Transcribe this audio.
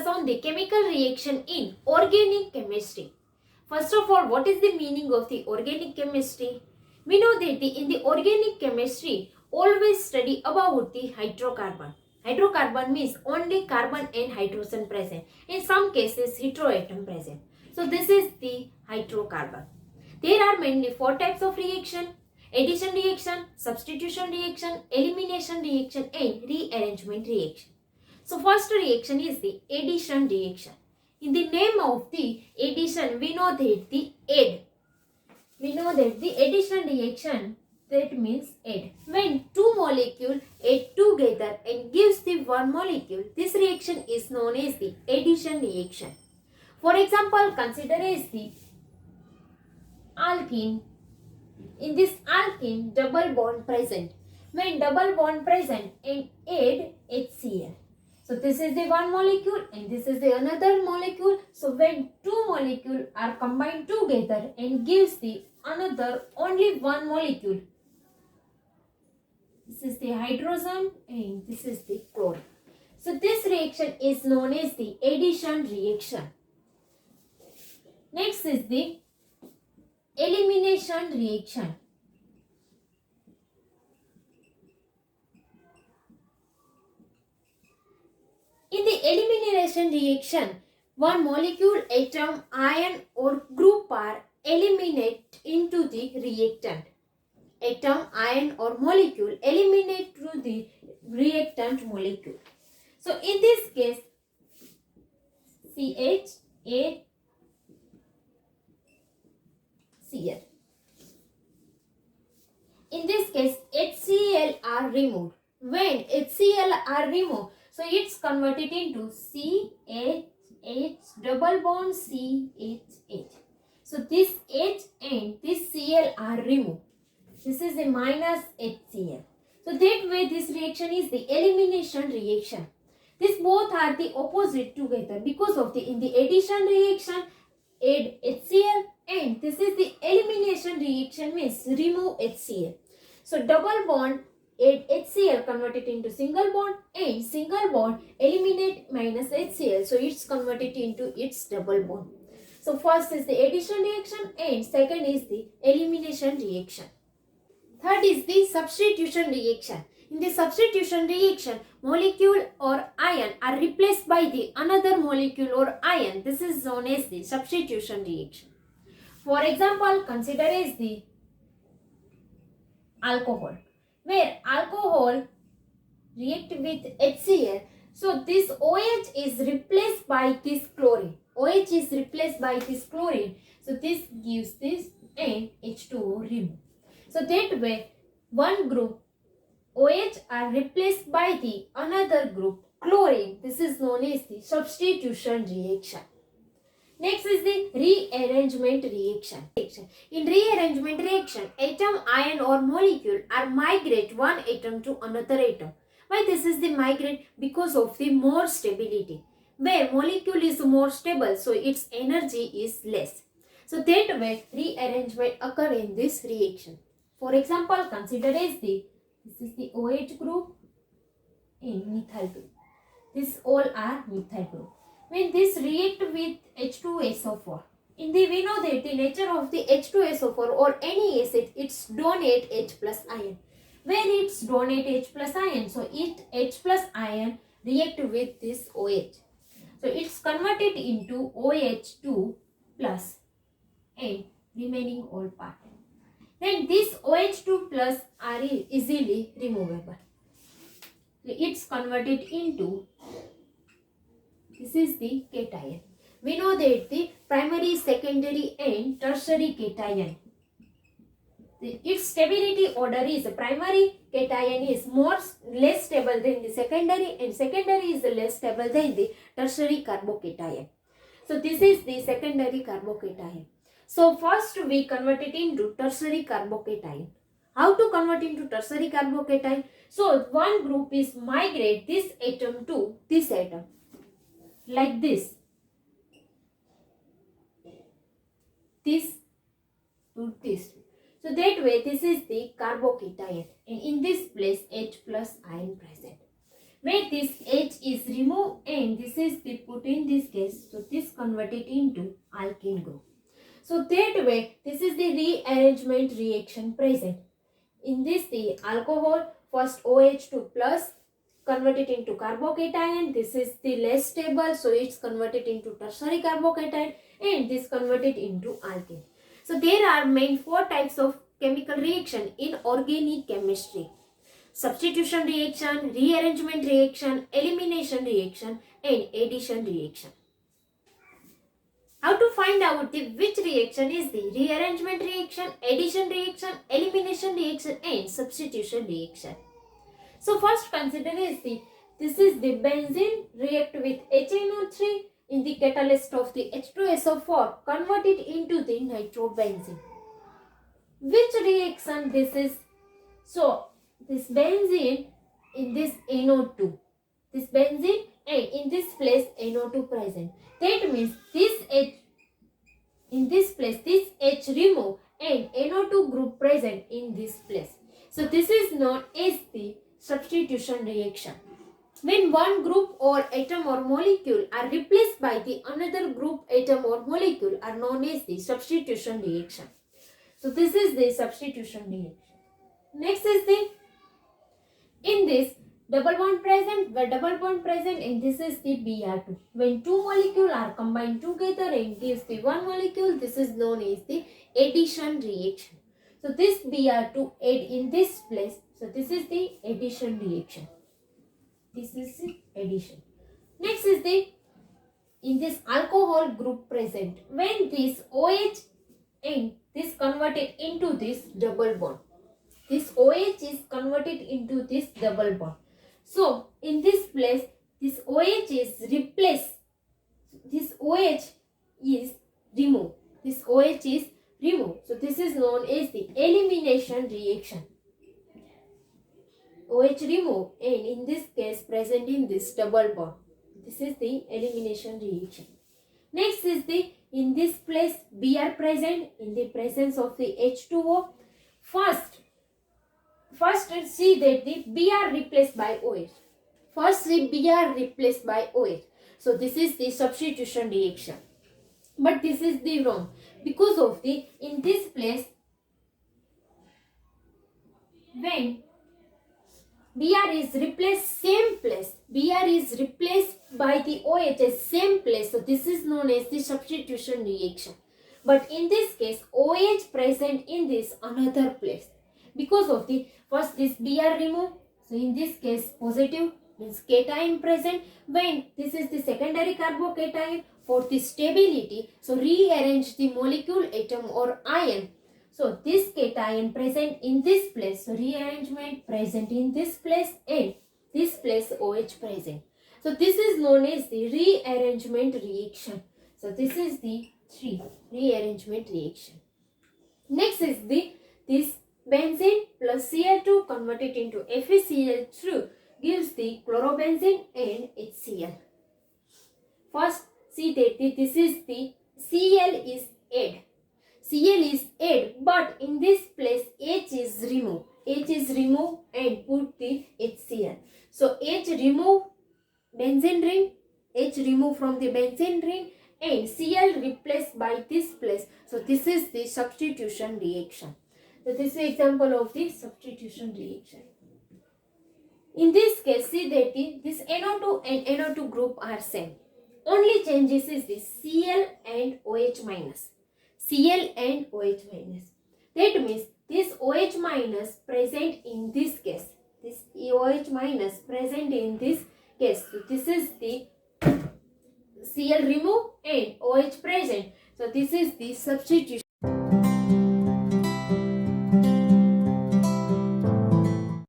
discuss on the chemical reaction in organic chemistry. First of all, what is the meaning of the organic chemistry? We know that in the organic chemistry, always study about the hydrocarbon. Hydrocarbon means only carbon and hydrogen present. In some cases, heteroatom present. So this is the hydrocarbon. There are mainly four types of reaction: addition reaction, substitution reaction, elimination reaction, and rearrangement reaction. So first reaction is the addition reaction. In the name of the addition, we know that the add. We know that the addition reaction, that means add. When two molecules add together and gives the one molecule, this reaction is known as the addition reaction. For example, consider as the alkene. In this alkene, double bond present. When double bond present and add HCl. So this is the one molecule and this is the another molecule. So when two molecules are combined together and gives the another only one molecule. This is the hydrogen and this is the chlorine. So this reaction is known as the addition reaction. Next is the elimination reaction. In the elimination reaction, one molecule, atom, ion or group are eliminated into the reactant. Atom, ion or molecule eliminate through the reactant molecule. So in this case, CHACl. In this case, HCl are removed. When HCl are removed, so it's converted into CH double bond CH. So this H and this Cl are removed. This is a minus HCl. So that way this reaction is the elimination reaction. These both are the opposite together because of the in the addition reaction add HCl and this is the elimination reaction means remove HCl. So double bond add HCl converted into single bond and single bond eliminate minus HCl. So it's converted into its double bond. So first is the addition reaction and second is the elimination reaction. Third is the substitution reaction. In the substitution reaction, molecule or ion are replaced by the another molecule or ion. This is known as the substitution reaction. For example, consider as the alcohol, where alcohol react with HCl. So this OH is replaced by this chlorine. OH is replaced by this chlorine. So this gives this and H2O remove. So that way one group OH are replaced by the another group chlorine. This is known as the substitution reaction. Next is the rearrangement reaction. In rearrangement reaction, atom, ion or molecule are migrate one atom to another atom. Why this is the migrate? Because of the more stability. Where molecule is more stable, so its energy is less. So that way rearrangement occur in this reaction. For example, consider as this is the OH group and methyl group. These all are methyl group. When this react with H2SO4, we know that the nature of the H2SO4 or any acid, it's donate H plus ion. When it's donate H plus ion, so it H plus ion react with this OH. So it's converted into OH2 plus and remaining all part. Then this OH2 plus are easily removable. So it's converted into, this is the cation. We know that the primary, secondary and tertiary cation. Its stability order is primary cation is less stable than the secondary and secondary is less stable than the tertiary carbocation. So this is the secondary carbocation. So first we convert it into tertiary carbocation. How to convert into tertiary carbocation? So one group is migrate this atom to this atom. Like this. This to this. So that way this is the carbocation and in this place H plus ion present. where this H is removed and this is the put in this case. So this converted into alkene group. So that way, this is the rearrangement reaction present. In this, the alcohol first OH2 plus converted into carbocation. This is the less stable, so it's converted into tertiary carbocation, and this converted into alkene. So there are main 4 types of chemical reaction in organic chemistry: substitution reaction, rearrangement reaction, elimination reaction, and addition reaction. How to find out which reaction is the rearrangement reaction, addition reaction, elimination reaction, and substitution reaction? So first consider this is the benzene react with HNO3 in the catalyst of the H2SO4 converted into the nitrobenzene. Which reaction this is? So this benzene in this NO2, this benzene and in this place NO2 present. That means this H in this place, this H remove and NO2 group present in this place. So this is known as the substitution reaction. When one group or atom or molecule are replaced by the another group atom or molecule are known as the substitution reaction. So this is the substitution reaction. Next is the in this double bond present, where double bond present and this is the Br2. When two molecules are combined together and gives the one molecule, this is known as the addition reaction. So this Br2 add in this place. So this is the addition reaction. This is the addition. Next is the in this alcohol group present. When this OH and this converted into this double bond. This OH is converted into this double bond. So in this place, this OH is replaced. This OH is removed. This OH is removed. So this is known as the elimination reaction. OH removed and in this case present in this double bond. This is the elimination reaction. Next is the in this place Br present in the presence of the H2O. First see that the Br replaced by OH. First see Br replaced by OH. So this is the substitution reaction. But this is the wrong. Because of the in this place when Br is replaced same place. Br is replaced by the OH as same place. So this is known as the substitution reaction. But in this case OH present in this another place. Because of the first this Br removed. So in this case positive means cation present. When this is the secondary carbocation for the stability. So rearrange the molecule, atom or ion. So this cation present in this place. So rearrangement present in this place and this place OH present. So this is known as the rearrangement reaction. So this is the 3 rearrangement reaction. Next is the this benzene plus Cl2 converted into FeCl2 gives the chlorobenzene and HCl. First see that this is the Cl is add. Cl is add, but in this place H is removed. H is removed and put the HCl. So H remove benzene ring, H remove from the benzene ring and Cl replaced by this place. So this is the substitution reaction. So this is an example of the substitution reaction. In this case, see that this NO2 and NO2 group are same. Only changes is this Cl and OH minus. Cl and OH minus. That means this OH minus present in this case. This OH minus present in this case. So this is the Cl remove and OH present. So this is the substitution.